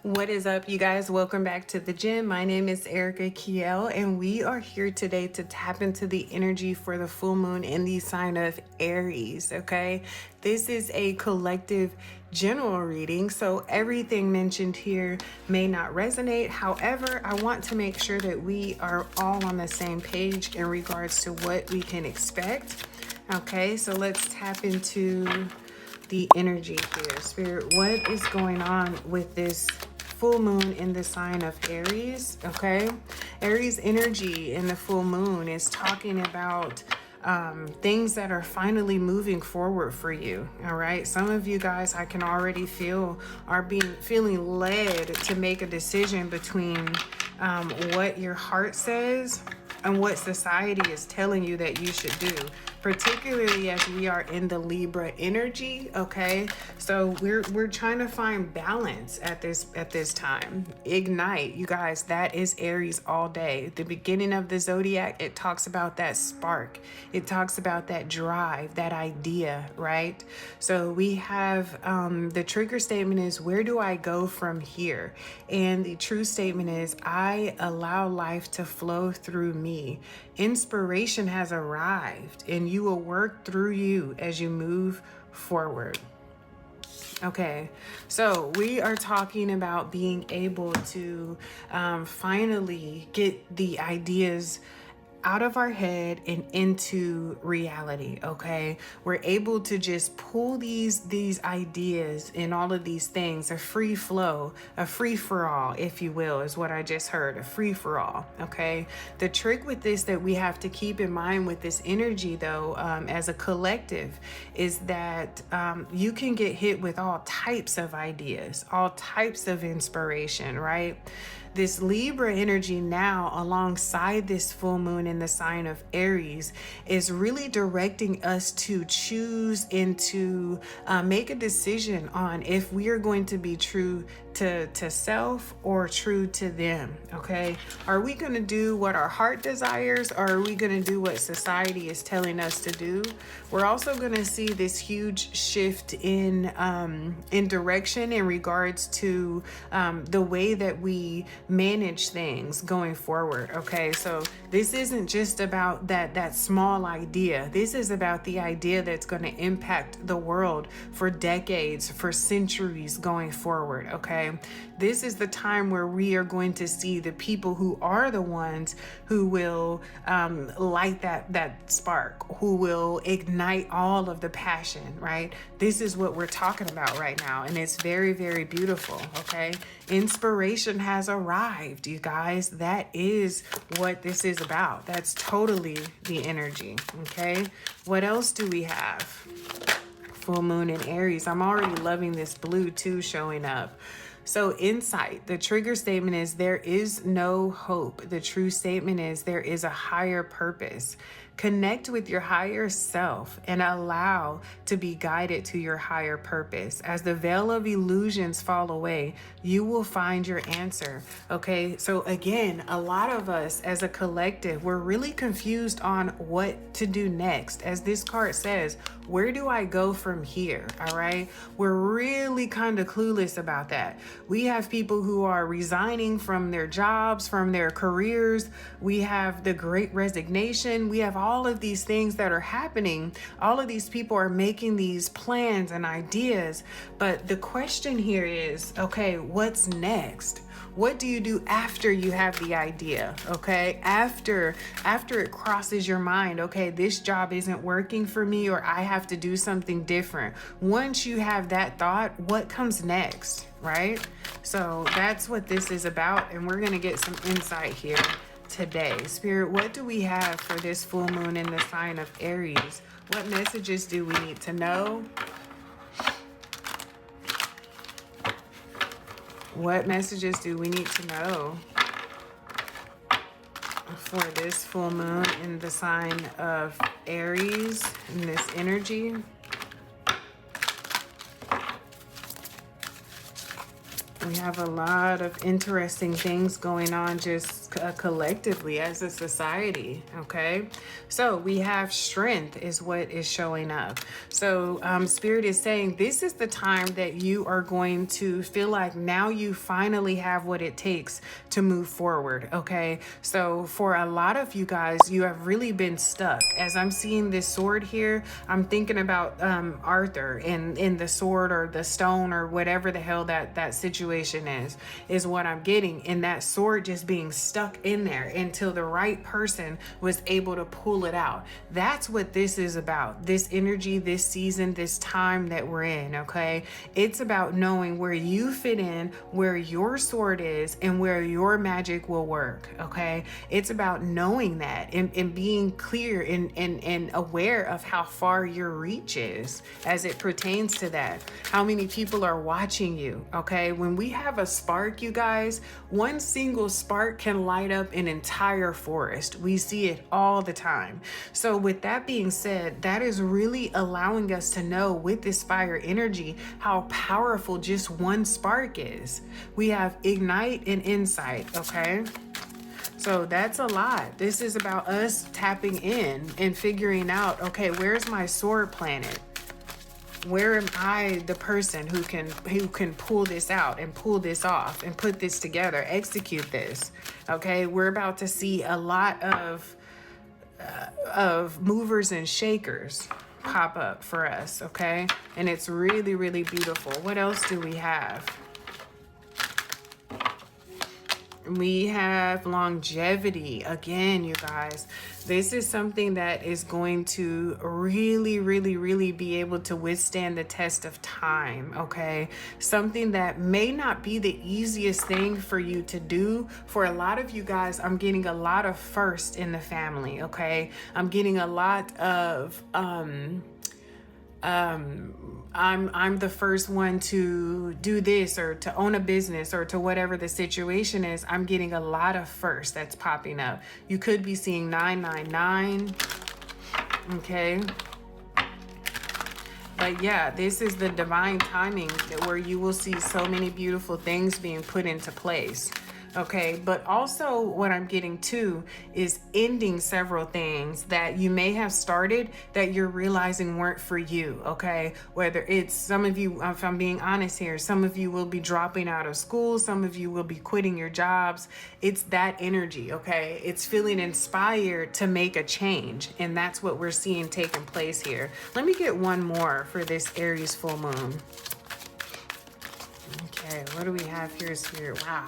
What is up, you guys? Welcome back to the gym. My name is Erica Keyel, and we are here today to tap into the energy for the full moon in the sign of Aries. Okay, this is a collective general reading, so everything mentioned here may not resonate. However, I want to make sure that we are all on the same page in regards to what we can expect. Okay, so let's tap into the energy here. Spirit, what is going on with this full moon in the sign of Aries? Okay, Aries energy in the full moon is talking about things that are finally moving forward for you. All right, some of you guys, I can already feel, are feeling led to make a decision between what your heart says and what society is telling you that you should do, particularly as we are in the Libra energy. Okay, so we're trying to find balance at this time. Ignite, you guys, that is Aries all day. The beginning of the zodiac, it talks about that spark, it talks about that drive, that idea, right? So we have the trigger statement is, where do I go from here? And the true statement is, I allow life to flow through me. Inspiration has arrived, and you will work through you as you move forward. Okay, so we are talking about being able to finally get the ideas out of our head and into reality. Okay, we're able to just pull these ideas and all of these things, a free flow, a free for all, if you will, is what I just heard, a free for all. Okay, the trick with this that we have to keep in mind with this energy though, as a collective, is that you can get hit with all types of ideas, all types of inspiration, right? This Libra energy now, alongside this full moon in the sign of Aries, is really directing us to choose and to make a decision on if we are going to be true to self or true to them. Okay, are we going to do what our heart desires, or are we going to do what society is telling us to do? We're also going to see this huge shift in direction in regards to the way that we manage things going forward. Okay, so this isn't just about that small idea. This is about the idea that's going to impact the world for decades, for centuries going forward. Okay, this is the time where we are going to see the people who are the ones who will light that spark, who will ignite all of the passion, right? This is what we're talking about right now, and it's very, very beautiful. Okay, inspiration has arrived, you guys. That is what this is about. That's totally the energy. Okay, what else do we have? Full moon in Aries. I'm already loving this blue too showing up. So insight, the trigger statement is, there is no hope. The true statement is, there is a higher purpose. Connect with your higher self and allow to be guided to your higher purpose. As the veil of illusions fall away, you will find your answer. Okay, so again, a lot of us as a collective, we're really confused on what to do next. As this card says, where do I go from here? All right, we're really kind of clueless about that. We have people who are resigning from their jobs, from their careers. We have the great resignation. We have all of these things that are happening. All of these people are making these plans and ideas. But the question here is, okay, what's next? What do you do after you have the idea? Okay, after it crosses your mind, okay, this job isn't working for me, or I have to do something different. Once you have that thought, what comes next, right? So that's what this is about, and we're gonna get some insight here today. Spirit, what do we have for this full moon in the sign of Aries? What messages do we need to know? What messages do we need to know for this full moon in the sign of Aries, in this energy? We have a lot of interesting things going on, just collectively as a society. Okay, so we have strength is what is showing up. So Spirit is saying this is the time that you are going to feel like now you finally have what it takes to move forward. Okay, so for a lot of you guys, you have really been stuck. As I'm seeing this sword here, I'm thinking about Arthur and in the sword or the stone or whatever the hell that situation is what I'm getting. And that sword just being stuck in there until the right person was able to pull it out. That's what this is about. This energy, this season, this time that we're in. Okay, it's about knowing where you fit in, where your sword is, and where your magic will work. Okay, it's about knowing that and being clear and aware of how far your reach is as it pertains to that. How many people are watching you? Okay, when we have a spark, you guys, one single spark can light up an entire forest. We see it all the time. So with that being said, that is really allowing us to know with this fire energy how powerful just one spark is. We have ignite and insight. Okay, so that's a lot. This is about us tapping in and figuring out, okay, where's my sword planet? Where am I the person who can pull this out and pull this off and put this together, execute this? Okay, we're about to see a lot of movers and shakers pop up for us. Okay, and it's really, really beautiful. What else do we have? We have longevity again, you guys. This is something that is going to really, really, really be able to withstand the test of time. Okay, something that may not be the easiest thing for you to do. For a lot of you guys, I'm getting a lot of first in the family. Okay, I'm getting a lot of I'm the first one to do this or to own a business or to whatever the situation is. I'm getting a lot of first that's popping up. You could be seeing 999. Okay. But yeah, this is the divine timing where you will see so many beautiful things being put into place. Okay, but also what I'm getting to is ending several things that you may have started that you're realizing weren't for you. Okay, whether it's some of you, if I'm being honest here, some of you will be dropping out of school, some of you will be quitting your jobs. It's that energy. Okay, it's feeling inspired to make a change, and that's what we're seeing taking place here. Let me get one more for this Aries full moon. Okay, what do we have here, Spirit? Wow.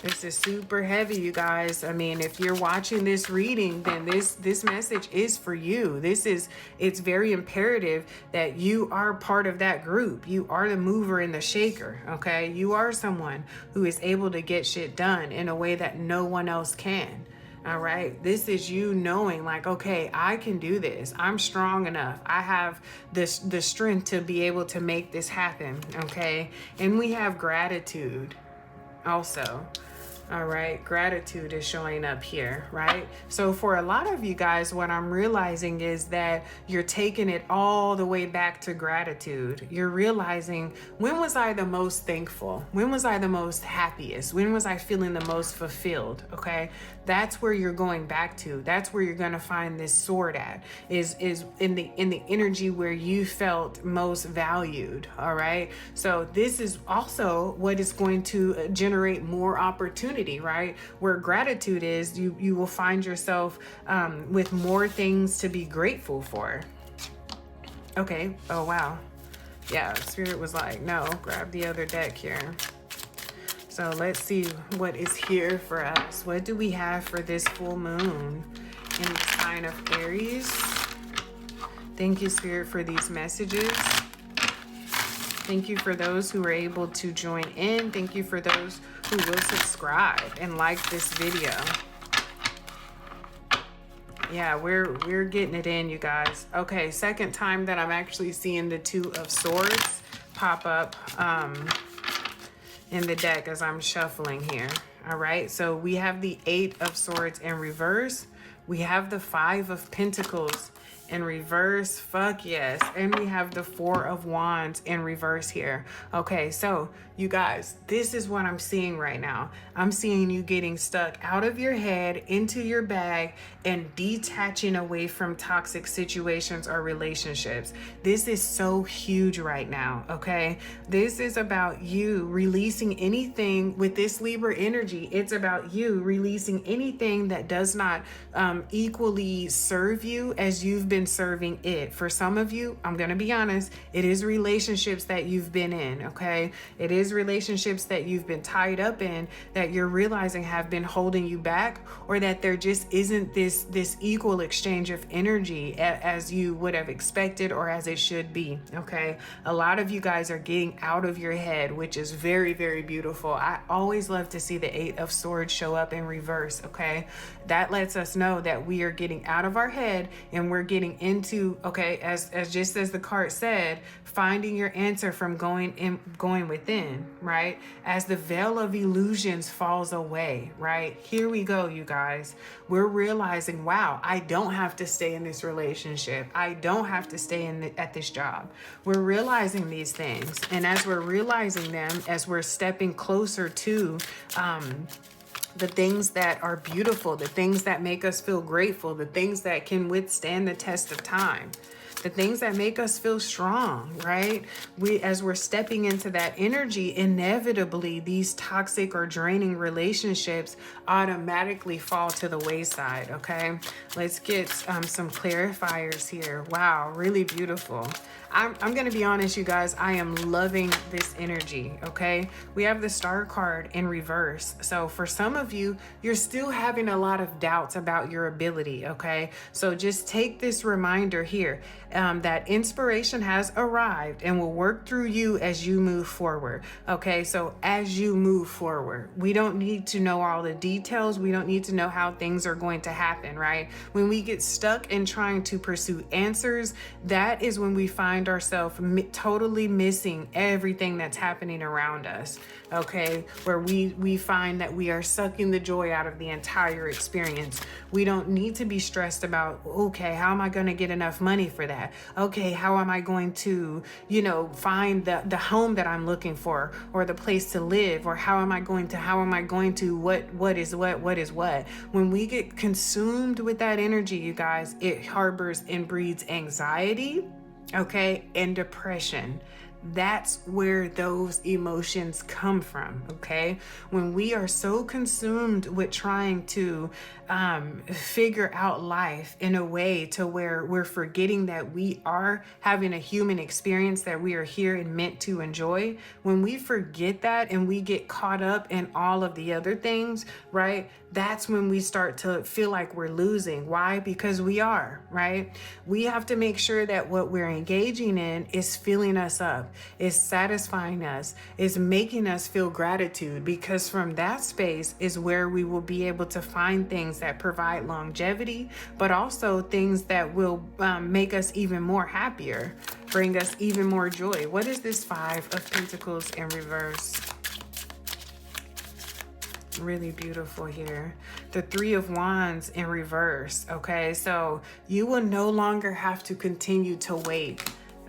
This is super heavy, you guys. I mean, if you're watching this reading, then this message is for you. It's very imperative that you are part of that group. You are the mover and the shaker, okay? You are someone who is able to get shit done in a way that no one else can. All right, this is you knowing like, okay, I can do this. I'm strong enough. I have the strength to be able to make this happen, okay? And we have gratitude also. All right, gratitude is showing up here, right? So for a lot of you guys, what I'm realizing is that you're taking it all the way back to gratitude. You're realizing, when was I the most thankful? When was I the most happiest? When was I feeling the most fulfilled? Okay, that's where you're going back to. That's where you're gonna find this sword at, is in the energy where you felt most valued. All right, so this is also what is going to generate more opportunity. Right, where gratitude is, you will find yourself with more things to be grateful for. Okay, oh wow, yeah, Spirit was like, no, grab the other deck here. So let's see what is here for us. What do we have for this full moon in the sign of Aries? Thank you, Spirit, for these messages. Thank you for those who were able to join in. Thank you for those who will subscribe and like this video. Yeah, we're getting it in, you guys. Okay, second time that I'm actually seeing the Two of Swords pop up in the deck as I'm shuffling here. All right, so we have the Eight of Swords in reverse. We have the Five of Pentacles in reverse. Fuck yes. And we have the Four of Wands in reverse here. Okay, so you guys, this is what I'm seeing right now. I'm seeing you getting stuck out of your head into your bag and detaching away from toxic situations or relationships. This is so huge right now. Okay, this is about you releasing anything with this Libra energy. It's about you releasing anything that does not equally serve you as you've been serving it. For some of you, I'm going to be honest, it is relationships that you've been in. Okay, it is relationships that you've been tied up in that you're realizing have been holding you back, or that there just isn't this equal exchange of energy as you would have expected or as it should be. Okay, a lot of you guys are getting out of your head, which is very, very beautiful. I always love to see the Eight of Swords show up in reverse. Okay, that lets us know that we are getting out of our head and we're getting into, okay, as just as the card said, finding your answer from going within, right? As the veil of illusions falls away, right? Here we go, you guys. We're realizing, wow, I don't have to stay in this relationship. I don't have to stay at this job. We're realizing these things. And as we're realizing them, as we're stepping closer to the things that are beautiful, the things that make us feel grateful, the things that can withstand the test of time, the things that make us feel strong, right? As we're stepping into that energy, inevitably these toxic or draining relationships automatically fall to the wayside. Okay, let's get some clarifiers here. Wow, really beautiful. I'm gonna be honest, you guys, I am loving this energy. Okay, we have the Star card in reverse. So for some of you, you're still having a lot of doubts about your ability. Okay, so just take this reminder here that inspiration has arrived and will work through you as you move forward. Okay, so as you move forward, we don't need to know all the details. We don't need to know how things are going to happen, right? When we get stuck in trying to pursue answers, that is when we find ourselves totally missing everything that's happening around us. Okay, where we find that we are sucking the joy out of the entire experience. We don't need to be stressed about, okay, how am I going to get enough money for that? Okay, how am I going to, find the home that I'm looking for, or the place to live, or how am I going to what is what? When we get consumed with that energy, you guys, it harbors and breeds anxiety, okay, and depression. That's where those emotions come from. Okay, when we are so consumed with trying to figure out life in a way to where we're forgetting that we are having a human experience that we are here and meant to enjoy, when we forget that and we get caught up in all of the other things, right? That's when we start to feel like we're losing. Why? Because we are, right? We have to make sure that what we're engaging in is filling us up, is satisfying us, is making us feel gratitude, because from that space is where we will be able to find things that provide longevity, but also things that will make us even more happier, bring us even more joy. What is this Five of Pentacles in reverse? Really beautiful here. The Three of Wands in reverse. Okay, so you will no longer have to continue to wait.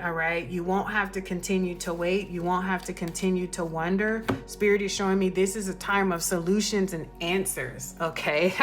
All right, you won't have to continue to wait. You won't have to continue to wonder. Spirit is showing me this is a time of solutions and answers. Okay,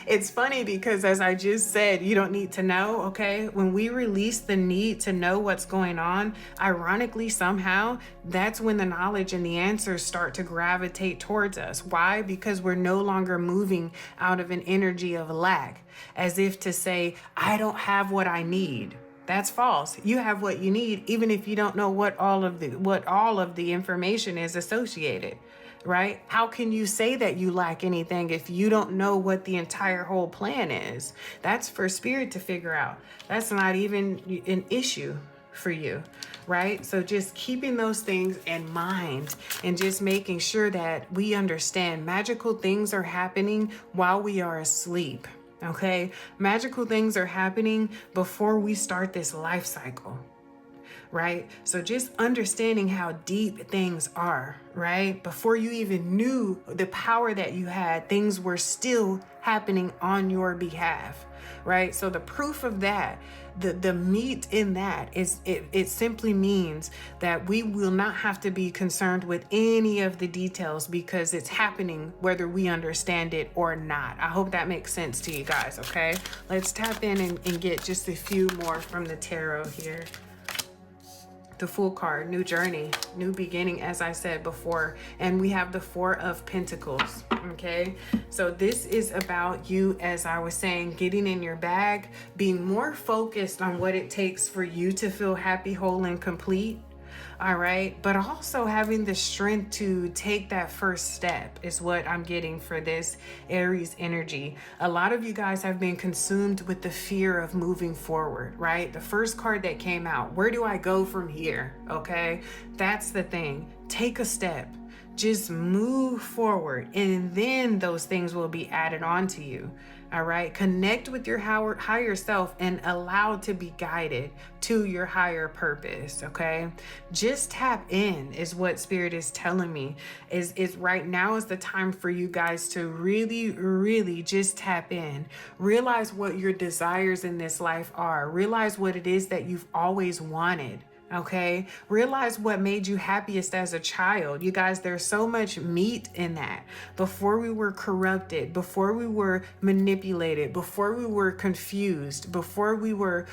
it's funny because as I just said, you don't need to know. Okay, when we release the need to know what's going on, ironically, somehow, that's when the knowledge and the answers start to gravitate towards us. Why? Because we're no longer moving out of an energy of lack, as if to say, I don't have what I need. That's false. You have what you need, even if you don't know what all of the information is associated, right? How can you say that you lack anything if you don't know what the entire whole plan is? That's for Spirit to figure out. That's not even an issue for you, right? So just keeping those things in mind and just making sure that we understand magical things are happening while we are asleep. Okay, magical things are happening before we start this life cycle. right? So just understanding how deep things are, right? Before you even knew the power that you had, things were still happening on your behalf, right? So the proof of that, the meat in that is it simply means that we will not have to be concerned with any of the details because it's happening whether we understand it or not. I hope that makes sense to you guys, okay? Let's tap in and get just a few more from the tarot here. The Fool card, new journey, new beginning, as I said before. And we have the Four of Pentacles, okay? So this is about you, as I was saying, getting in your bag, being more focused on what it takes for you to feel happy, whole, and complete. All right, but also having the strength to take that first step is what I'm getting for this Aries energy. A lot of you guys have been consumed with the fear of moving forward, right? The first card that came out, where do I go from here? Okay, that's the thing. Take a step. Just move forward, and then those things will be added on to you. All right, connect with your higher self and allow to be guided to your higher purpose. Okay, just tap in is what Spirit is telling me. Is right now is the time for you guys to really just tap in. Realize what your desires in this life are. Realize what it is that you've always wanted. Okay, realize what made you happiest as a child. You guys, there's so much meat in that. Before we were corrupted, before we were manipulated, before we were confused, before we were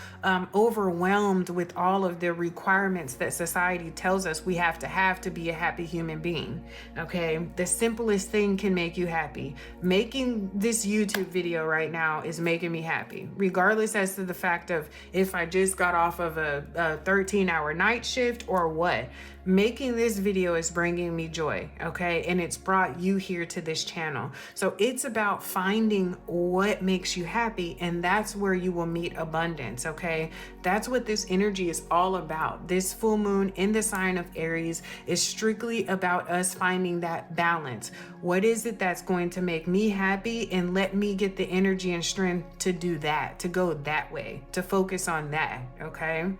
overwhelmed with all of the requirements that society tells us we have to be a happy human being. Okay, the simplest thing can make you happy. Making this YouTube video right now is making me happy, regardless as to the fact of if I just got off of a 13-hour night shift or what. Making this video is bringing me joy, okay? And it's brought you here to this channel. So it's about finding what makes you happy, and that's where you will meet abundance, okay? That's what this energy is all about. This full moon in the sign of Aries is strictly about us finding that balance. What is it that's going to make me happy and let me get the energy and strength to do that, to go that way, to focus on that, okay?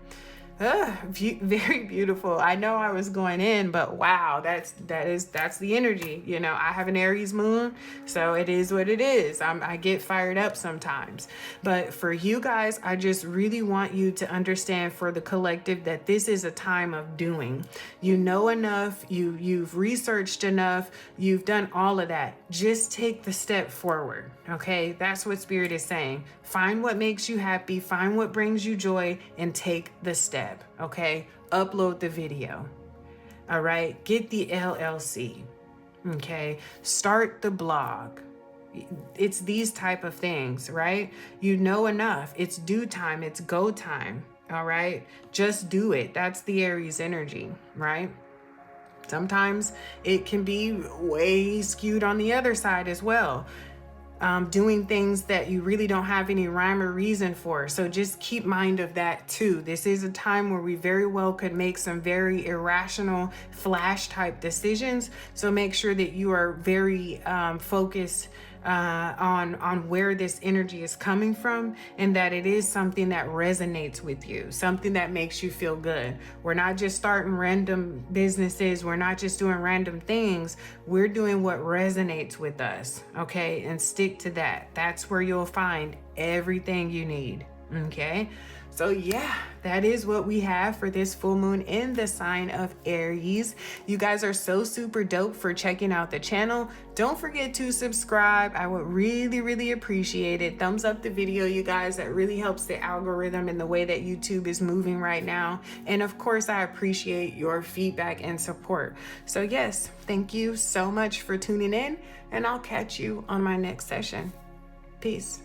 Very beautiful. I know I was going in, but wow, that's the energy. You know, I have an Aries moon, so it is what it is. I get fired up sometimes. But for you guys, I just really want you to understand, for the collective, that this is a time of doing. You know enough, you've researched enough, you've done all of that. Just take the step forward. Okay, that's what Spirit is saying. Find what makes you happy, find what brings you joy, and take the step. Okay, upload the video. All right, get the LLC. Okay, start the blog. It's these type of things, right? You know enough. It's due time. It's go time. All right, just do it. That's the Aries energy, right? Sometimes it can be way skewed on the other side as well. Doing things that you really don't have any rhyme or reason for. So just keep mind of that too. This is a time where we very well could make some very irrational flash type decisions. So make sure that you are very focused on where this energy is coming from, and that it is something that resonates with you, something that makes you feel good. We're not just starting random businesses. We're not just doing random things. We're doing what resonates with us, okay? And stick to that. That's where you'll find everything you need, okay? So yeah, that is what we have for this full moon in the sign of Aries. You guys are so super dope for checking out the channel. Don't forget to subscribe. I would really appreciate it. Thumbs up the video, you guys. That really helps the algorithm and the way that YouTube is moving right now. And of course, I appreciate your feedback and support. So yes, thank you so much for tuning in, and I'll catch you on my next session. Peace.